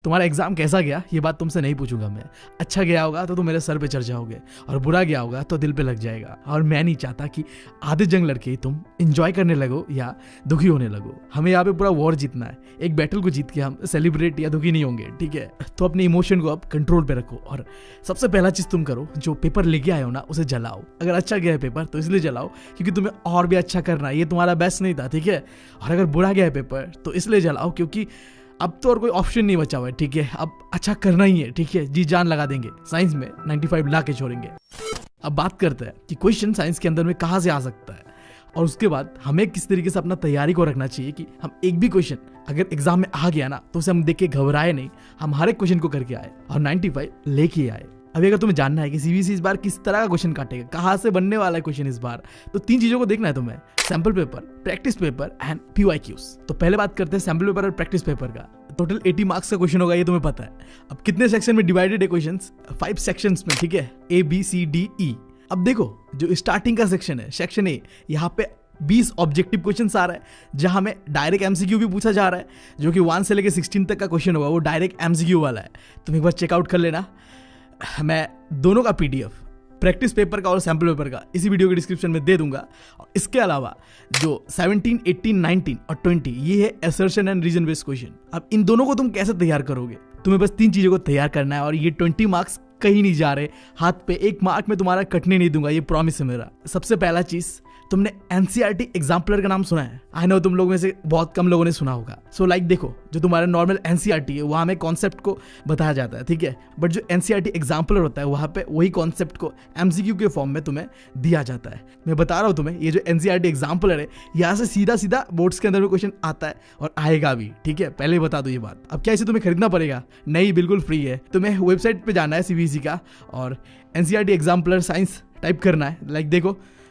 तुम्हारा एग्जाम कैसा गया ये बात तुमसे नहीं पूछूंगा मैं। अच्छा गया होगा तो तुम मेरे सर पे चढ़ जाओगे, और बुरा गया होगा तो दिल पे लग जाएगा। और मैं नहीं चाहता कि आधे जंग लड़के तुम एंजॉय करने लगो या दुखी होने लगो। हमें यहाँ पे पूरा वॉर जीतना है। एक बैटल को जीत के हम सेलिब्रेट या दुखी नहीं होंगे, ठीक है? तो अपने इमोशन को अब कंट्रोल पे रखो, और सबसे पहला चीज तुम करो, जो पेपर लेके आए हो ना उसे जलाओ। अगर अच्छा गया है पेपर तो इसलिए जलाओ क्योंकि तुम्हें और भी अच्छा करना है, ये तुम्हारा बेस्ट नहीं था, ठीक है? और अगर बुरा गया है पेपर तो इसलिए जलाओ क्योंकि अब तो और कोई ऑप्शन नहीं बचा हुआ है, ठीक है? अब अच्छा करना ही है, ठीक है? जी जान लगा देंगे, साइंस में 95 ला के छोड़ेंगे। अब बात करते हैं कि क्वेश्चन साइंस के अंदर में कहाँ से आ सकता है, और उसके बाद हमें किस तरीके से अपना तैयारी को रखना चाहिए कि हम एक भी क्वेश्चन अगर एग्जाम में आ गया ना तो उसे हम देख के घबराए नहीं, हम हर एक क्वेश्चन को करके आए और 95 लेके आए। अभी अगर तुम्हें जानना है कि सीबीएसई इस बार किस तरह का क्वेश्चन काटेगा, कहाँ से बनने वाला है क्वेश्चन इस बार, तो 3 चीजों को देखना है तुम्हें: sample paper, practice paper and PYQs। तो पहले बात करते हैं सैंपल पेपर और प्रैक्टिस पेपर का। टोटल 80 मार्क्स का क्वेश्चन होगा, ये तुम्हें पता है। अब कितने सेक्शन में डिवाइडेड है क्वेश्चंस? 5 सेक्शंस में, ठीक है? ABCDE। अब देखो जो स्टार्टिंग का सेक्शन है, सेक्शन ए, यहाँ पे 20 ऑब्जेक्टिव क्वेश्चंस आ रहा है, जहां में डायरेक्ट MCQ भी पूछा जा रहा है, जो कि 1 से लेकर 16 तक का क्वेश्चन होगा, वो डायरेक्ट MCQ वाला है। तुम एक बार चेकआउट कर लेना। मैं दोनों का PDF, प्रैक्टिस पेपर का और सैंपल पेपर का, इसी वीडियो के डिस्क्रिप्शन में दे दूंगा। और इसके अलावा जो 17, 18, 19 और 20 ये है assertion and reason based question. अब इन दोनों को तुम कैसे तैयार करोगे? तुम्हें बस 3 चीजों को तैयार करना है, और ये 20 मार्क्स कहीं नहीं जा रहे हाथ पे। 1 मार्क में तुम्हारा कटने नहीं दूंगा, ये प्रॉमिस है मेरा। सबसे पहला चीज, तुमने NCERT एग्जाम्पलर का नाम सुना है? आई नो तुम लोग में से बहुत कम लोगों ने सुना होगा। सो लाइक देखो, जो तुम्हारा नॉर्मल NCERT है वहां में कॉन्सेप्ट को बताया जाता है, ठीक है? बट जो NCERT एग्जाम्पलर होता है वहां पे वही कॉन्सेप्ट को MCQ के फॉर्म में तुम्हें दिया जाता है। मैं बता रहा हूँ तुम्हें, ये जो NCERT एग्जाम्पलर है यहाँ से सीधा सीधा बोर्ड्स के अंदर में क्वेश्चन आता है और आएगा भी, ठीक है? पहले बता दो ये बात। अब क्या इसे तुम्हें खरीदना पड़ेगा? नहीं, बिल्कुल फ्री है। तुम्हें वेबसाइट पे जाना है CBSE का, और NCERT एग्जाम्पलर साइंस टाइप करना है।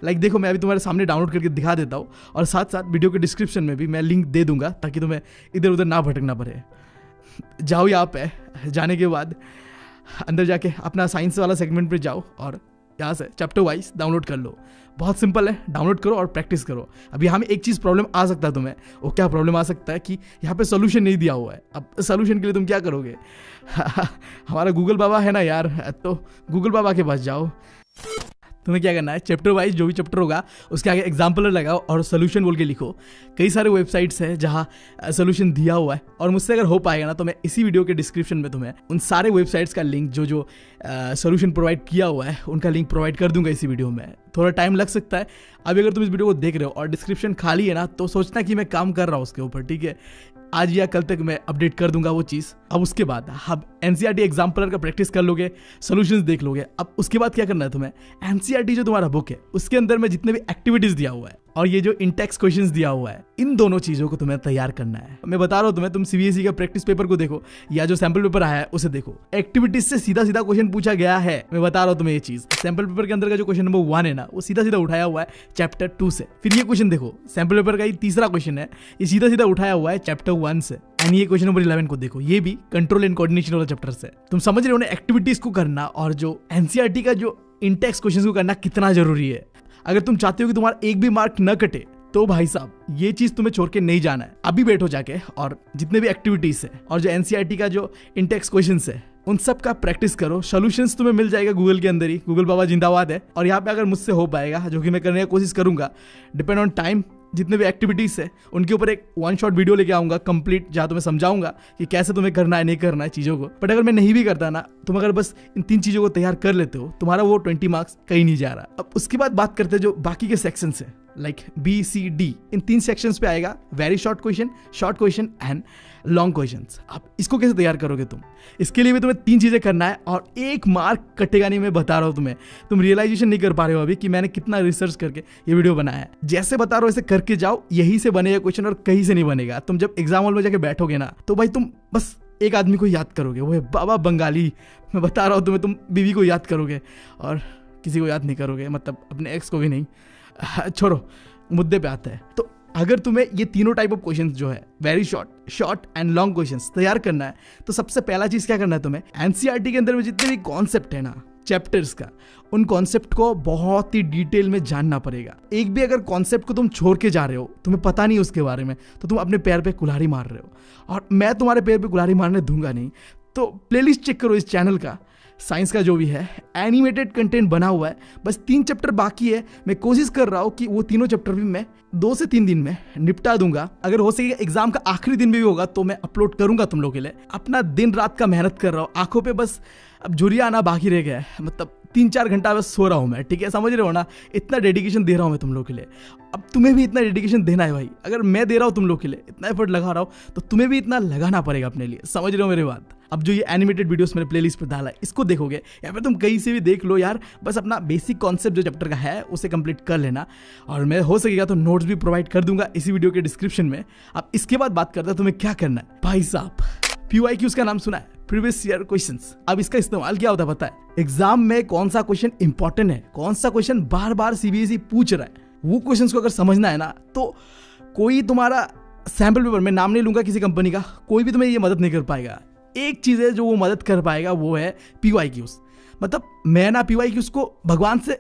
लाइक देखो मैं अभी तुम्हारे सामने डाउनलोड करके दिखा देता हूँ, और साथ साथ वीडियो के डिस्क्रिप्शन में भी मैं लिंक दे दूंगा ताकि तुम्हें इधर उधर ना भटकना पड़े। जाओ यहाँ पे, जाने के बाद अंदर जाके अपना साइंस वाला सेगमेंट पे जाओ और यहाँ से चैप्टर वाइज डाउनलोड कर लो। बहुत सिंपल है, डाउनलोड करो और प्रैक्टिस करो। अब यहाँ में एक चीज़ प्रॉब्लम आ सकता है तुम्हें। वो क्या प्रॉब्लम आ सकता है कि यहाँ पे सोल्यूशन नहीं दिया हुआ है। अब सोल्यूशन के लिए तुम क्या करोगे? हमारा गूगल बाबा है ना यार, तो गूगल बाबा के पास जाओ। तुम्हें क्या करना है, चैप्टर वाइज जो भी चैप्टर होगा उसके आगे एग्जाम्पलर लगाओ और सोल्यूशन बोल के लिखो। कई सारे वेबसाइट्स हैं जहां सोल्यूशन दिया हुआ है, और मुझसे अगर हो पाएगा ना तो मैं इसी वीडियो के डिस्क्रिप्शन में तुम्हें उन सारे वेबसाइट्स का लिंक जो सोल्यूशन प्रोवाइड किया हुआ है उनका लिंक प्रोवाइड कर दूंगा इसी वीडियो में। थोड़ा टाइम लग सकता है। अभी अगर तुम इस वीडियो को देख रहे हो और डिस्क्रिप्शन खाली है ना, तो सोचना कि मैं काम कर रहा हूँ उसके ऊपर, ठीक है? आज या कल तक मैं अपडेट कर दूंगा वो चीज़। अब उसके बाद अब NCERT एग्जाम्पलर का प्रैक्टिस कर लोगे, सॉल्यूशंस देख लोगे। अब उसके बाद क्या करना है तुम्हें, NCERT जो तुम्हारा बुक है उसके अंदर में जितने भी एक्टिविटीज दिया हुआ है और ये जो इंटेक्स क्वेश्चंस दिया हुआ है, इन दोनों चीजों को तुम्हें तैयार करना है। मैं बता रहा हूँ तुम्हें, तुम CBSE का प्रैक्टिस पेपर को देखो या जो सैंपल पेपर आया है उसे देखो। एक्टिविटीज से सीधा सीधा क्वेश्चन पूछा गया है। मैं बता रहा हूँ तुम्हें ये चीज। सैंपल पेपर के अंदर का जो क्वेश्चन नंबर 1 है ना, वो सीधा सीधा उठाया हुआ है चैप्टर 2 से। फिर ये क्वेश्चन देखो, सैंपल पेपर का ये तीसरा क्वेश्चन है, ये सीधा सीधा उठाया हुआ है चैप्टर 1 से। एंड ये क्वेश्चन नंबर 11 को देखो, ये भी कंट्रोल एंड कोऑर्डिनेशन वाला चैप्टर से। तुम समझ रहे हो ना एक्टिविटीज को करना और जो NCERT का जो इंटेक्स क्वेश्चंस को करना कितना जरूरी है। अगर तुम चाहते हो कि तुम्हारा एक भी मार्क न कटे तो भाई साहब ये चीज तुम्हें छोड़ के नहीं जाना है। अभी बैठो जाके और जितने भी एक्टिविटीज है और जो NCERT का जो इंटेक्स क्वेश्चंस है उन सब का प्रैक्टिस करो। सॉल्यूशंस तुम्हें मिल जाएगा गूगल के अंदर ही। गूगल बाबा जिंदाबाद है। और यहाँ पे अगर मुझसे हो पाएगा, जो कि मैं करने की कोशिश करूंगा, डिपेंड ऑन टाइम, जितने भी एक्टिविटीज है उनके ऊपर एक 1 शॉट वीडियो लेके आऊंगा कंप्लीट, जहां तुम्हें समझाऊंगा कि कैसे तुम्हें करना है, नहीं करना है चीजों को। बट अगर मैं नहीं भी करता ना, तुम अगर बस इन 3 चीजों को तैयार कर लेते हो, तुम्हारा वो 20 मार्क्स कहीं नहीं जा रहा। अब उसके बाद बात करते हैं जो बाकी के सेक्शन है, लाइक BCD। इन 3 सेक्शंस पे आएगा very short question and long questions. अब इसको कैसे तैयार करोगे तुम? इसके लिए भी तुम्हें 3 चीजें करना है और 1 मार्क कटेगा नहीं। मैं बता रहा हूं तुम्हें, तुम रियलाइजेशन नहीं कर पा रहे हो अभी कि मैंने कितना रिसर्च करके ये वीडियो बनाया है। जैसे बता रहा हूं ऐसे करके जाओ, यही से बनेगा क्वेश्चन और कहीं से नहीं बनेगा। तुम जब एग्जाम हॉल में जाके बैठोगे ना, तो भाई तुम बस एक आदमी को याद करोगे, वो है बाबा बंगाली। मैं बता रहा हूं तुम्हें, तुम बीवी को याद करोगे और किसी को याद नहीं करोगे, मतलब अपने एक्स को भी नहीं। छोड़ो, मुद्दे पे आता है। तो अगर तुम्हें ये तीनों टाइप ऑफ क्वेश्चंस जो है, very short and long questions तैयार करना है, तो सबसे पहला चीज क्या करना है तुम्हें, NCERT के अंदर में जितने भी कॉन्सेप्ट है ना, चैप्टर्स का, उन कॉन्सेप्ट को बहुत ही डिटेल में जानना पड़ेगा। एक भी अगर कॉन्सेप्ट को तुम छोड़ के जा रहे हो, तुम्हें पता नहीं उसके बारे में, तो तुम अपने पैर पे कुल्हाड़ी मार रहे हो, और मैं तुम्हारे पैर पे कुल्हाड़ी मारने दूंगा नहीं। तो प्लेलिस्ट चेक करो इस चैनल का, साइंस का जो भी है एनिमेटेड कंटेंट बना हुआ है। बस 3 चैप्टर बाकी है, मैं कोशिश कर रहा हूँ कि वो तीनों चैप्टर भी मैं 2 से 3 दिन में निपटा दूंगा। अगर हो सकेगा एग्जाम का आखिरी दिन भी होगा तो मैं अपलोड करूंगा तुम लोगों के लिए। अपना दिन रात का मेहनत कर रहा हूँ, आंखों पे बस अब झुर्रियाँ आना बाकी रह गया है, मतलब 3-4 घंटा बस सो रहा हूँ मैं, ठीक है, समझ रहे हो ना। इतना डेडिकेशन दे रहा हूँ मैं तुम लोग के लिए, अब तुम्हें भी इतना डेडिकेशन देना है भाई। अगर मैं दे रहा हूँ तुम लोग के लिए, इतना एफर्ट लगा रहा हूँ, तो तुम्हें भी इतना लगाना पड़ेगा अपने लिए, समझ रहे हो मेरी बात। अब जो ये एनिमेटेड वीडियोस मैंने प्लेलिस्ट पर डाला है, इसको देखोगे या फिर तुम कहीं से भी देख लो यार, बस अपना बेसिक कॉन्सेप्ट जो चैप्टर का है उसे कंप्लीट कर लेना। और मैं हो सकेगा तो नोट्स भी प्रोवाइड कर दूंगा इसी वीडियो के डिस्क्रिप्शन में। अब इसके बाद बात करते हैं तुम्हें क्या करना है। भाई साहब, PYQ का नाम सुना है, प्रीवियस ईयर क्वेश्चंस। अब इसका इस्तेमाल क्या होता है पता है? एग्जाम में कौन सा क्वेश्चन इंपॉर्टेंट है, कौन सा क्वेश्चन बार बार CBSE पूछ रहा है, वो क्वेश्चंस को अगर समझना है ना, तो कोई तुम्हारा सैम्पल पेपर, मैं नाम नहीं लूंगा किसी कंपनी का, कोई भी तुम्हें ये मदद नहीं कर पाएगा। एक चीज है जो वो मदद कर पाएगा, वो है PYQs। मतलब मैं ना PYQs को भगवान से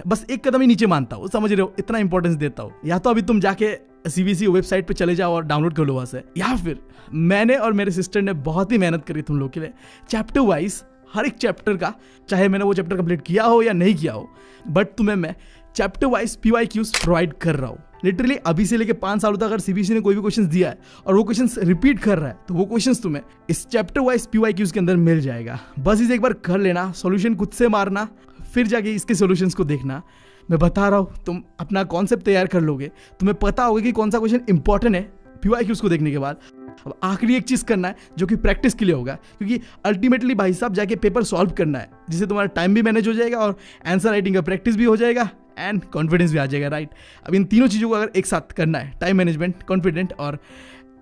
बस एक कदम ही नीचे मानता हूँ, समझ रहे हो, इतना इंपॉर्टेंस देता हूँ। या तो अभी तुम जाके CBSE वेबसाइट पे चले जाओ और डाउनलोड कर लो वहाँ से, या फिर मैंने और मेरे सिस्टर ने बहुत ही मेहनत करी तुम लोग के लिए, चैप्टर वाइज हर एक चैप्टर का, चाहे मैंने वो चैप्टर कंप्लीट किया हो या नहीं किया हो, बट तुम्हें मैं चैप्टर वाइज PYQs प्रोवाइड कर रहा हूँ। लिटरली अभी से लेके 5 सालों तक अगर CBSE ने कोई भी क्वेश्चंस दिया है और वो क्वेश्चंस रिपीट कर रहा है, तो वो क्वेश्चंस तुम्हें इस चैप्टर वाइज PYQs के अंदर मिल जाएगा। बस इसे एक बार कर लेना, सॉल्यूशन खुद से मारना, फिर जाके इसके सॉल्यूशंस को देखना। मैं बता रहा हूँ, तुम अपना कॉन्सेप्ट तैयार कर लोगे, तुम्हें पता होगा कि कौन सा क्वेश्चन इंपॉर्टेंट है PYQs को देखने के बाद। अब आखिरी एक चीज करना है जो कि प्रैक्टिस के लिए होगा, क्योंकि अल्टीमेटली भाई साहब जाके पेपर सॉल्व करना है, जिससे तुम्हारा टाइम भी मैनेज हो जाएगा और आंसर राइटिंग का प्रैक्टिस भी हो जाएगा एंड कॉन्फिडेंस भी आ जाएगा, राइट। अब इन तीनों चीज़ों को अगर एक साथ करना है, टाइम मैनेजमेंट, कॉन्फिडेंट और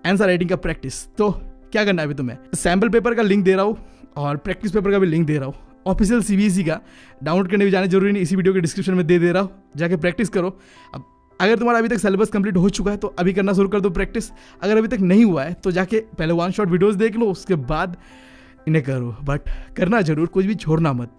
आंसर राइटिंग का प्रैक्टिस, तो क्या करना है अभी तुम्हें? सैम्पल पेपर का लिंक दे रहा हूँ और प्रैक्टिस पेपर का भी लिंक दे रहा हूँ। ऑफिशियल CBSE का डाउनलोड करने भी जाने जरूरी नहीं, इसी वीडियो के डिस्क्रिप्शन में दे रहा हूँ, जाके प्रैक्टिस करो। अब अगर तुम्हारा अभी तक सिलेबस कंप्लीट हो चुका है तो अभी करना शुरू कर दो प्रैक्टिस। अगर अभी तक नहीं हुआ है तो जाके पहले 1 शॉट वीडियोस देख लो, उसके बाद इन्हें करो, बट करना जरूर, कुछ भी छोड़ना मत।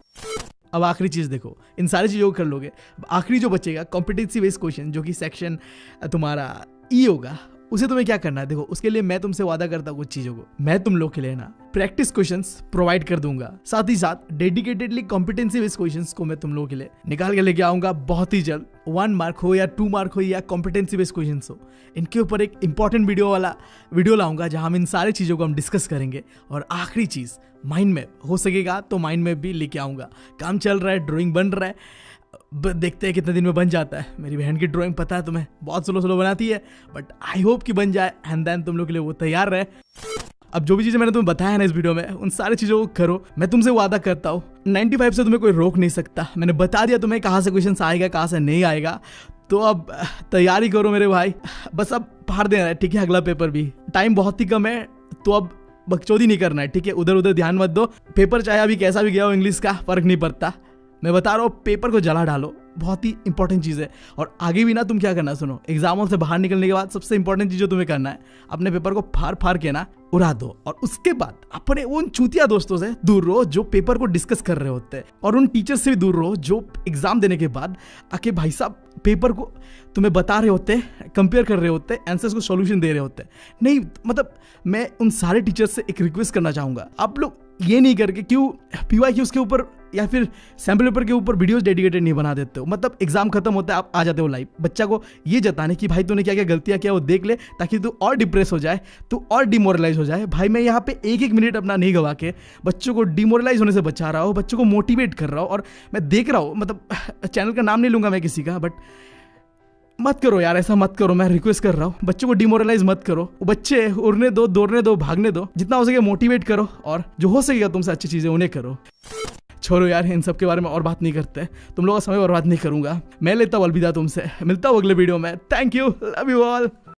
अब आखिरी चीज़ देखो, इन सारी चीज़ों को कर लोगे, आखिरी जो बचेगा कॉम्पिटेंसी बेस्ड क्वेश्चन, जो कि सेक्शन तुम्हारा E होगा, उसे तुम्हें क्या करना है? देखो, उसके लिए मैं तुमसे वादा करता हूँ कुछ चीज़ों को, मैं तुम लोग के लिए ना प्रैक्टिस क्वेश्चंस प्रोवाइड कर दूंगा, साथ ही साथ डेडिकेटेडली कॉम्पिटेंसी बेस्ड क्वेश्चंस को मैं तुम लोगों के लिए निकाल के लेके आऊंगा बहुत ही जल्द। 1 मार्क हो या 2 मार्क हो या कॉम्पिटेंसी बेस्ड क्वेश्चंस हो, इनके ऊपर एक इंपॉर्टेंट वीडियो लाऊंगा जहां हम इन सारी चीज़ों को हम डिस्कस करेंगे। और आखिरी चीज़, माइंड मैप हो सकेगा तो माइंड मैप भी लेके आऊंगा। काम चल रहा है, ड्राइंग बन रहा है, देखते हैं कितने दिन में बन जाता है। मेरी बहन की ड्राइंग पता है तुम्हें, बहुत स्लो बनाती है, बट आई होप कि बन जाए एंड देन तुम लोग के लिए वो तैयार रहे। अब जो भी चीज़ें मैंने तुम्हें बताया ना इस वीडियो में, उन सारी चीज़ों को करो। मैं तुमसे वादा करता हूँ 95 से तुम्हें कोई रोक नहीं सकता। मैंने बता दिया तुम्हें कहाँ से क्वेश्चन आएगा, कहाँ से नहीं आएगा, तो अब तैयारी करो मेरे भाई। बस अब फाड़ देना है, ठीक है, अगला पेपर भी, टाइम बहुत ही कम है, तो अब बकचोदी नहीं करना है, ठीक है। उधर उधर ध्यान मत दो, पेपर चाहे अभी कैसा भी गया हो, इंग्लिश का फर्क नहीं पड़ता। मैं बता रहा हूँ, पेपर को जला डालो, बहुत ही इंपॉर्टेंट चीज़ है। और आगे भी ना तुम क्या करना, सुनो, एग्जामों से बाहर निकलने के बाद सबसे इंपॉर्टेंट चीज़ जो तुम्हें करना है, अपने पेपर को फाड़ के ना उड़ा दो। और उसके बाद अपने उन चूतिया दोस्तों से दूर रहो जो पेपर को डिस्कस कर रहे होते हैं, और उन टीचर से भी दूर रहो जो एग्जाम देने के बाद आके भाई साहब पेपर को तुम्हें बता रहे होते, कंपेयर कर रहे होते, आंसर्स को सॉल्यूशन दे रहे होते। नहीं, मतलब मैं उन सारे टीचर्स से एक रिक्वेस्ट करना चाहूँगा, आप लोग ये नहीं करके क्यों PYQs के ऊपर या फिर सैम्पल पेपर के ऊपर वीडियोस डेडिकेटेड नहीं बना देते हो। मतलब एग्जाम खत्म होता है, आप आ जाते हो लाइव, बच्चा को ये जताने कि भाई तूने क्या क्या गलतियां किया वो देख ले, ताकि तू और डिप्रेस हो जाए, तू और डिमोरलाइज हो जाए। भाई मैं यहाँ पे एक मिनट अपना नहीं गवा के बच्चों को डिमोरलाइज होने से बचा रहा हूँ, बच्चों को मोटिवेट कर रहा हूँ। और मैं देख रहा हूँ, मतलब चैनल का नाम नहीं लूंगा मैं किसी का, बट मत करो यार, ऐसा मत करो, मैं रिक्वेस्ट कर रहा हूँ, बच्चों को डिमोरलाइज मत करो। बच्चे उड़ने दो, दौड़ने दो, भागने दो, जितना हो सके मोटिवेट करो, और जो हो सकेगा तुमसे अच्छी चीजें उन्हें करो। छोड़ो यार, इन सब के बारे में और बात नहीं करते, तुम लोगों का समय बर्बाद नहीं करूंगा। मैं लेता हूँ अलविदा तुमसे, मिलता हूँ अगले वीडियो में। Thank you, love you all.